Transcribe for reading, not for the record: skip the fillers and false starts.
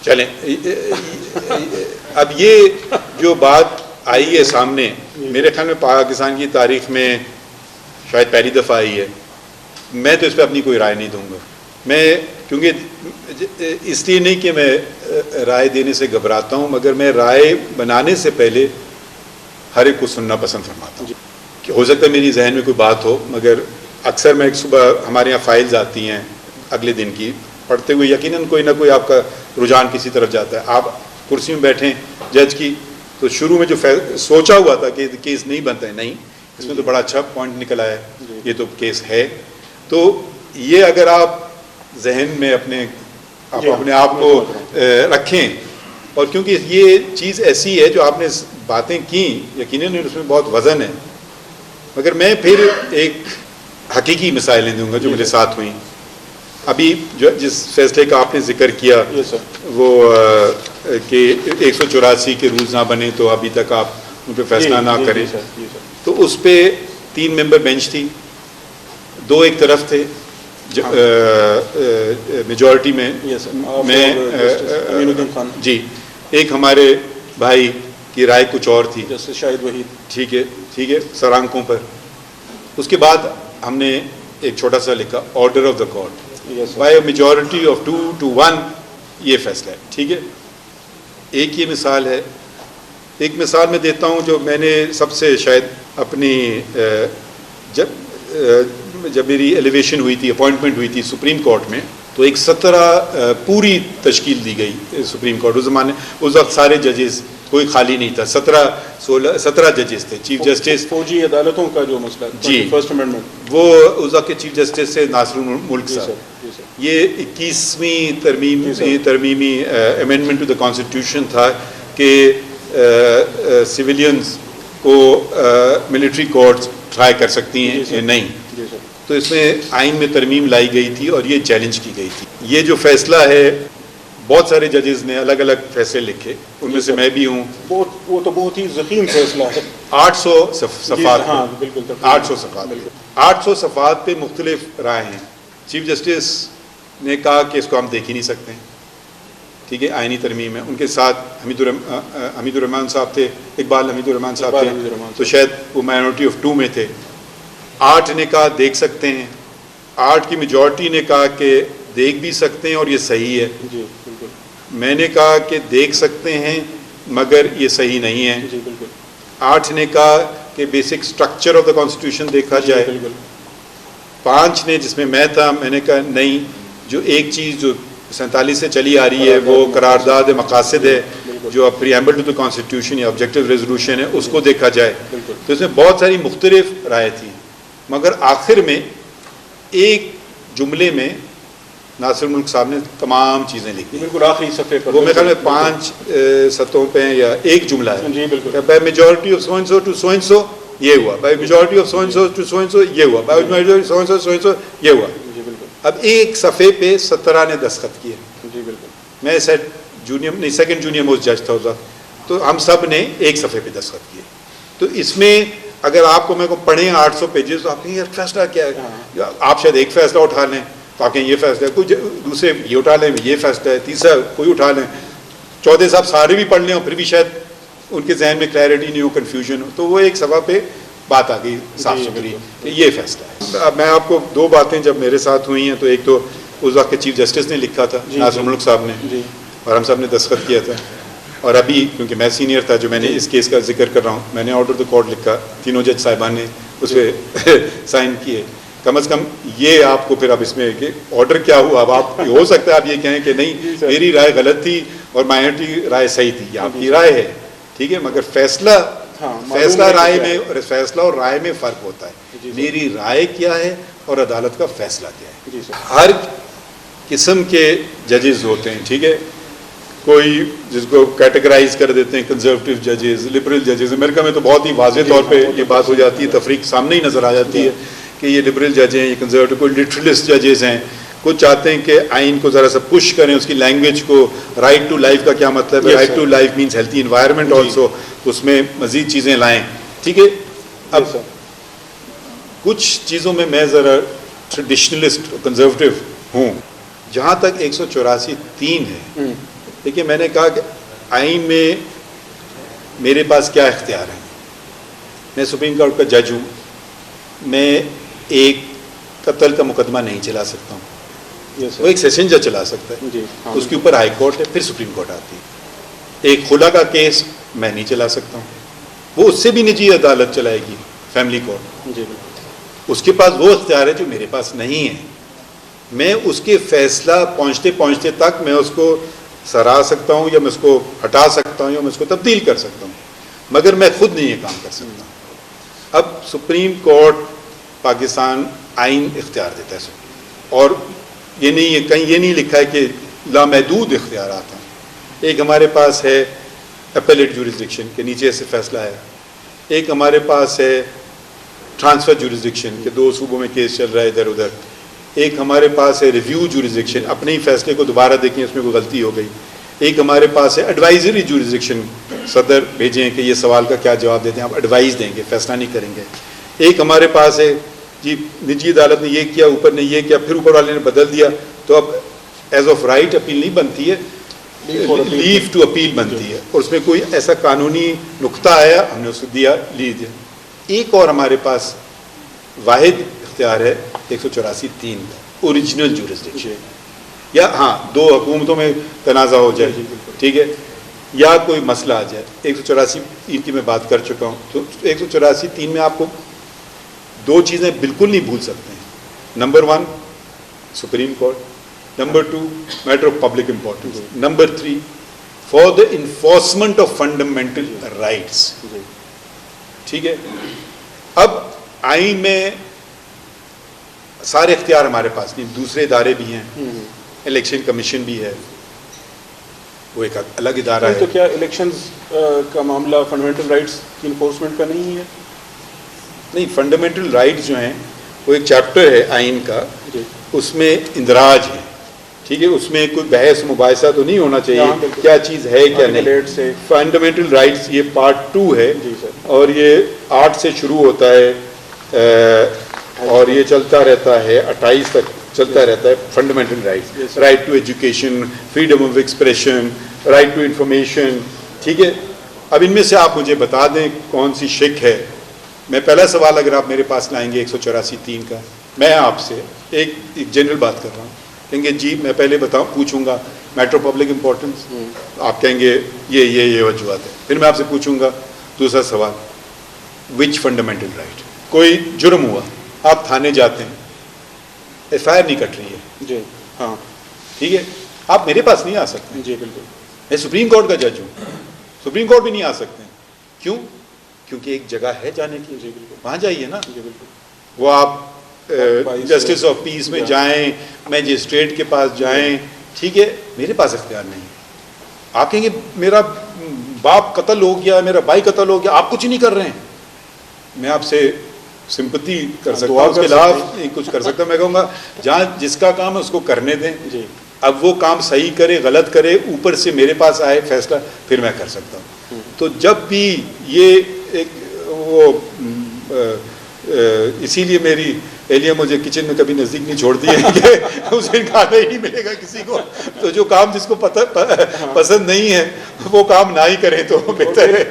چلیں اب یہ جو بات آئی ہے سامنے، میرے خیال میں پاکستان کی تاریخ میں شاید پہلی دفعہ آئی ہے. میں تو اس پہ اپنی کوئی رائے نہیں دوں گا. میں کیونکہ اس لیے نہیں کہ میں رائے دینے سے گھبراتا ہوں، مگر میں رائے بنانے سے پہلے ہر ایک کو سننا پسند فرماتا ہوں. کہ ہو سکتا ہے میری ذہن میں کوئی بات ہو، مگر اکثر میں صبح ہمارے یہاں فائلز آتی ہیں اگلے دن کی، پڑھتے ہوئے یقیناً کوئی نہ کوئی آپ کا رجحان کسی طرف جاتا ہے. آپ کرسی میں بیٹھیں جج کی، تو شروع میں جو سوچا ہوا تھا کہ کیس نہیں بنتا ہے، نہیں اس میں تو بڑا اچھا پوائنٹ نکل آیا ہے، یہ تو کیس ہے. تو یہ اگر آپ ذہن میں اپنے آپ کو رکھیں، اور کیونکہ یہ چیز ایسی ہے جو آپ نے باتیں کی، یقیناً اس میں بہت وزن ہے. مگر میں پھر ایک حقیقی مثالیں دوں گا جو میرے ساتھ ہوئیں. ابھی جس فیصلے کا آپ نے ذکر کیا وہ کہ 184 کے رولز نہ بنے تو ابھی تک آپ ان پہ فیصلہ نہ کریں، تو اس پہ 3 ممبر بینچ تھی، 2 ایک طرف تھے میجورٹی میں جی، ایک ہمارے بھائی کی رائے کچھ اور تھی، شاہد وحید. ٹھیک ہے سرانکوں پر. اس کے بعد ہم نے ایک چھوٹا سا لکھا order of the court by majority of 2 to 1، یہ فیصلہ ہے. ٹھیک ہے، ایک یہ مثال ہے. ایک مثال میں دیتا ہوں جو میں نے سب سے شاید اپنی جب میری ایلیویشن ہوئی تھی، اپوائنٹمنٹ ہوئی تھی سپریم کورٹ میں، تو ایک 17 پوری تشکیل دی گئی سپریم کورٹ. اس وقت سارے ججز کوئی خالی نہیں تھا، 17 ججز تھے. چیف جسٹس فوجی عدالتوں کا جو مسئلہ جی، فرسٹ امینڈمنٹ، وہ اس وقت کے چیف جسٹس سے ناصر الملک صاحب. یہ 21ویں ترمیمی امینڈمنٹ ٹو دا کانسٹیٹیوشن تھا کہ سویلینز کو ملٹری کورٹس ٹرائی کر سکتی ہیں نہیں. تو اس میں آئین میں ترمیم لائی گئی تھی اور یہ چیلنج کی گئی تھی. یہ جو فیصلہ ہے، بہت سارے ججز نے الگ الگ فیصلے لکھے، ان میں سے میں بھی ہوں. وہ تو بہت ہی ضخیم فیصلہ ہے. 800 صفحات، ہاں بالکل 800 صفحات، 800 صفحات پہ مختلف رائے ہیں. چیف جسٹس نے کہا کہ اس کو ہم دیکھ ہی نہیں سکتے ہیں، ٹھیک ہے، آئینی ترمیم ہے. ان کے ساتھ حمید الرحمان صاحب تھے، اقبال حمید الرحمان صاحب تھے، تو شاید وہ مائنورٹی آف 2 میں تھے. 8 نے کہا دیکھ سکتے ہیں، 8 کی میجورٹی نے کہا کہ دیکھ بھی سکتے ہیں اور یہ صحیح ہے. جی بالکل. میں نے کہا کہ دیکھ سکتے ہیں مگر یہ صحیح نہیں ہے. جی بالکل. 8 نے کہا کہ basic structure of the constitution دیکھا جائے. 5 نے، جس میں میں تھا، میں نے کہا نہیں، جو ایک چیز جو 47 سے چلی آ رہی ہے وہ قرارداد مقاصد ہے، جو پریامبل ٹو دا کانسٹیٹیوشن یا آبجیکٹو ریزولوشن ہے، اس کو دیکھا جائے. تو اس میں بہت ساری مختلف رائے تھیں، مگر آخر میں ایک جملے میں ناصر الملک صاحب نے تمام چیزیں لکھی. بالکل آخری صفحے پر، وہ میرے خیال میں 5 سطحوں پہ یا ایک جملہ ہے. جی بالکل. By majority of so and so to so and so یہ ہوا، by majority of so and so to so and so یہ ہوا، by majority so and so so and so یہ ہوا. جی بالکل. اب ایک صفحے پہ 17 نے دستخط کیے. جی بالکل. میں سیکنڈ جونیئر موسٹ جج تھا اس وقت، تو ہم سب نے ایک صفحے پہ دستخط کیے. تو اس میں اگر آپ کو میں کو پڑھیں 800 پیجز، تو آپ کہیں یار فیصلہ کیا ہے، آپ شاید ایک فیصلہ اٹھا لیں تو آپ کہیں یہ فیصلہ ہے، کوئی دوسرے یہ اٹھا لیں یہ فیصلہ ہے، تیسرا کوئی اٹھا لیں، چوتھے صاحب سارے بھی پڑھ لیں اور پھر بھی شاید ان کے ذہن میں کلیئرٹی نہیں ہو، کنفیوژن ہو. تو وہ ایک صفحہ پہ بات آ گئی صاف ستھری کہ یہ فیصلہ ہے. اب میں آپ کو 2 باتیں جب میرے ساتھ ہوئی ہیں، تو ایک تو اس وقت کے چیف جسٹس نے لکھا تھا، ناصر الملک صاحب نے، اور ہم سب نے دستخط کیا تھا. اور ابھی کیونکہ میں سینئر تھا جو میں نے اس کیس کا ذکر کر رہا ہوں، میں نے آرڈر آف دا کورٹ لکھا، تینوں جج صاحبان نے اس پہ سائن کیے. کم از کم یہ آپ کو پھر اب اس میں کہ آرڈر کیا ہوا. اب آپ ہو سکتا ہے آپ یہ کہیں کہ نہیں میری رائے غلط تھی اور مائنورٹی رائے صحیح تھی، یہ آپ کی رائے ہے، ٹھیک ہے، مگر فیصلہ رائے میں، فیصلہ اور رائے میں فرق ہوتا ہے. میری رائے کیا ہے اور عدالت کا فیصلہ کیا ہے. ہر قسم کے ججز ہوتے ہیں، ٹھیک ہے، کوئی جس کو کیٹیگرائز کر دیتے ہیں کنزرویٹو ججز، لبرل ججز. امریکہ میں تو بہت ہی واضح طور پہ یہ بات ہو جاتی ہے، تفریق سامنے ہی نظر آ جاتی ہے کہ یہ لبرل جج ہیں، یہ کنزرویٹو، کوئی لٹرلسٹ ججز ہیں. کچھ چاہتے ہیں کہ آئین کو ذرا سا پش کریں، اس کی لینگویج کو، رائٹ ٹو لائف کا کیا مطلب ہے، right to life means healthy environment also, اس میں مزید چیزیں لائیں، ٹھیک ہے. اب کچھ چیزوں میں ذرا ٹریڈیشنلسٹ کنزرویٹو ہوں. جہاں تک 184(3) ہے، دیکھیے میں نے کہا کہ آئین میں میرے پاس کیا اختیار ہے. میں سپریم کورٹ کا جج ہوں. میں ایک قتل کا مقدمہ نہیں چلا سکتا ہوں. یس وہ ایک سیشن جج چلا سکتا ہے. جی ہاں اس کے اوپر ہائی کورٹ ہے, پھر سپریم کورٹ آتی ہے. ایک خلا کا کیس میں نہیں چلا سکتا ہوں. وہ اس سے بھی نجی عدالت چلائے گی, فیملی کورٹ. جی اس کے پاس وہ اختیار ہے جو میرے پاس نہیں ہے. میں اس کے فیصلہ پہنچتے پہنچتے تک میں اس کو سرا سکتا ہوں, یا میں اس کو ہٹا سکتا ہوں, یا میں اس کو تبدیل کر سکتا ہوں, مگر میں خود نہیں یہ کام کر سکتا. اب سپریم کورٹ پاکستان آئین اختیار دیتا ہے, اور یہ نہیں ہے, کہیں یہ نہیں لکھا ہے کہ لامحدود اختیارات ہیں. ایک ہمارے پاس ہے اپیلیٹ جورسڈکشن کے نیچے سے فیصلہ ہے. ایک ہمارے پاس ہے ٹرانسفر جورسڈکشن کہ 2 صوبوں میں کیس چل رہا ہے ادھر ادھر. ایک ہمارے پاس ہے ریویو جورسڈکشن, اپنے ہی فیصلے کو دوبارہ دیکھیں اس میں کوئی غلطی ہو گئی. ایک ہمارے پاس ہے ایڈوائزری جورسڈکشن, صدر بھیجیں کہ یہ سوال کا کیا جواب دیتے ہیں, آپ ایڈوائز دیں گے, فیصلہ نہیں کریں گے. ایک ہمارے پاس ہے جی نجی عدالت نے یہ کیا, اوپر نے یہ کیا, پھر اوپر والے نے بدل دیا, تو اب ایز آف رائٹ اپیل نہیں بنتی ہے, لیو ٹو اپیل بنتی ہے. اور اس میں کوئی ایسا قانونی نقطہ آیا, ہم نے اس کو دیا, لیو دیا. ایک اور ہمارے پاس واحد اختیار ہے 184(3) کا, اوریجنل جورسڈکشن. یا ہاں 2 حکومتوں میں تنازع ہو جائے, ٹھیک ہے, یا کوئی مسئلہ آ جائے. 184(3) کی میں بات کر چکا ہوں. تو 184(3) میں آپ کو 2 چیزیں بالکل نہیں بھول سکتے ہیں. Number 1 supreme court, number 2 matter of public importance, number 3 for the enforcement of fundamental rights. ٹھیک ہے. اب آئین میں سارے اختیار ہمارے پاس نہیں, دوسرے ادارے بھی ہیں, الیکشن کمیشن بھی ہے, وہ ایک الگ ادارہ ہے. تو کیا الیکشنز کا معاملہ فنڈامنٹل رائٹس کی انفورسمنٹ کا نہیں ہے؟ نہیں, فنڈامنٹل رائٹس جو ہیں وہ ایک چیپٹر ہے آئین کا, اس میں اندراج ہے, ٹھیک ہے, اس میں کوئی بحث مباحثہ تو نہیں ہونا چاہیے کیا چیز ہے کیا نہیں. فنڈامنٹل رائٹس یہ پارٹ 2 ہے, اور یہ 8 سے شروع ہوتا ہے اور یہ چلتا رہتا ہے 28 تک چلتا رہتا ہے. Fundamental rights, right to education, freedom of expression, right to information. ٹھیک ہے. اب ان میں سے آپ مجھے بتا دیں کون سی شک ہے. میں پہلا سوال اگر آپ میرے پاس لائیں گے 184(3) کا, میں آپ سے ایک جنرل بات کر رہا ہوں, کہیں گے جی میں پہلے پوچھوں گا میٹر آف پبلک امپورٹنس, آپ کہیں گے یہ وجوہات ہے. پھر میں آپ سے پوچھوں گا دوسرا سوال, وچ فنڈامنٹل رائٹ. کوئی جرم ہوا, آپ تھانے جاتے ہیں, ایف آئی آر نہیں کٹ رہی ہے, جی ہاں ٹھیک ہے, آپ میرے پاس نہیں آ سکتے. جی بالکل. میں سپریم کورٹ کا جج ہوں, سپریم کورٹ بھی نہیں آ سکتے. کیوں؟ کیونکہ ایک جگہ ہے جانے کی, جی بالکل, وہاں جائیے نا. جی بالکل. وہ آپ جسٹس آف پیس میں جائیں, میجسٹریٹ کے پاس جائیں, ٹھیک ہے. میرے پاس اختیار نہیں. آپ کہیں گے میرا باپ قتل ہو گیا, میرا بھائی قتل ہو گیا, آپ کچھ نہیں کر رہے ہیں. میں آپ سے سمپتی کر سکتا ہوں, اس کے خلاف نہیں کچھ کر سکتا. میں کہوں گا جہاں جس کا کام ہے اس کو کرنے دیں. جی اب وہ کام صحیح کرے غلط کرے, اوپر سے میرے پاس آئے فیصلہ, پھر میں کر سکتا ہوں. تو جب بھی یہ ایک وہ اسی لیے میری اہلیہ مجھے کچن میں کبھی نزدیک نہیں چھوڑتی ہے کہ اسے کھانا ہی نہیں ملے گا کسی کو. تو جو کام جس کو پسند نہیں ہے وہ کام نہ ہی کریں تو بہتر ہے.